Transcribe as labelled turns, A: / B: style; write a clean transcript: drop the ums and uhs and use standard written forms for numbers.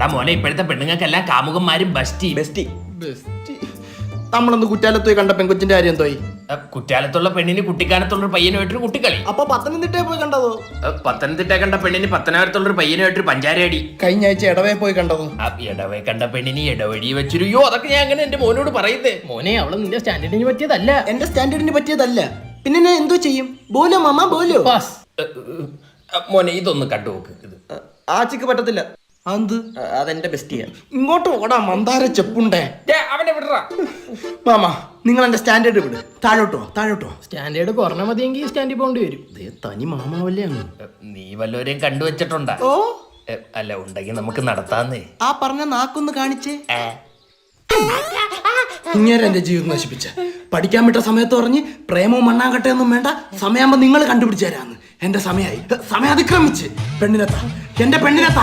A: എടാ മോനെ, ഇപ്പോഴത്തെ പെണ്ണുങ്ങൾക്കെല്ലാം കാമുകന്മാരും ബെസ്റ്റി.
B: നമ്മളൊന്ന് കുറ്റാലത്തോയി കണ്ട പെൺകൊച്ചിന്റെ കാര്യം എന്തോയി?
A: കുറ്റാലത്തുള്ള പെണ്ണിന് കുട്ടിക്കാലത്തുള്ള പയ്യനുമായിട്ടൊരു കുട്ടിക്കളി.
B: അപ്പൊ പത്തനംതിട്ടയിൽ പോയി കണ്ടതോ?
A: പത്തനംതിട്ട കണ്ട പെണ്ണിന് പത്തനാപുരത്തുള്ളൊരു പയ്യനുമായിട്ടൊരു പഞ്ചാരടി.
B: കഴിഞ്ഞ ആഴ്ച ഇടവേ പോയി കണ്ടതോ?
A: ഇടവേ കണ്ട പെണ്ണിന് ഇടവഴി വെച്ചൊരു യോ. അതൊക്കെ ഞാൻ അങ്ങനെ എന്റെ മോനോട് പറയുന്നേ.
C: മോനെ, അവള് നിന്റെ സ്റ്റാൻഡേർഡിന് പറ്റിയതല്ല.
B: എന്റെ സ്റ്റാൻഡേർഡിന് പറ്റിയതല്ല. പിന്നെ ഞാൻ എന്തോ ചെയ്യും? ബോലോ മാമ ബോലോ.
C: പാസ്.
A: മോനെ, ഇതൊന്ന് കണ്ടുനോക്ക്. ഇത്
B: ആച്ചിക്ക് പറ്റത്തില്ല. അതെന്റെ ബെസ്റ്റിയാ. ഇങ്ങോട്ട് ഓടാ മന്ദാര ചെപ്പുണ്ടേ.
A: അവനെ വിടറാ.
B: മാമ, നിങ്ങൾ എന്റെ സ്റ്റാൻഡേർഡ് വിട്. താഴോട്ടോ.
C: സ്റ്റാൻഡേർഡ് കുറഞ്ഞ മതിയെങ്കിൽ സ്റ്റാൻഡിൽ പോകേണ്ടി വരും.
B: തനി മാമാവല്ലേ അങ്ങ്.
A: നീ വല്ലവരെയും കണ്ടുവച്ചിട്ടുണ്ടാ?
B: ഓ
A: അല്ല, ഉണ്ടെങ്കിൽ നമുക്ക് നടത്താന്നേ.
B: ആ പറഞ്ഞ നാക്കൊന്ന് കാണിച്ചേ. ഇങ്ങനെ എന്റെ ജീവിതം നശിപ്പിച്ച. പഠിക്കാൻ വിട്ട സമയത്ത് പറഞ്ഞ് പ്രേമവും മണ്ണാങ്കട്ടയൊന്നും വേണ്ട, സമയമാകുമ്പോ നിങ്ങൾ കണ്ടുപിടിച്ചു തരാന്ന്. എന്റെ സമയം അതിക്രമിച്ച്. എന്റെ പെണ്ണിനെത്താ.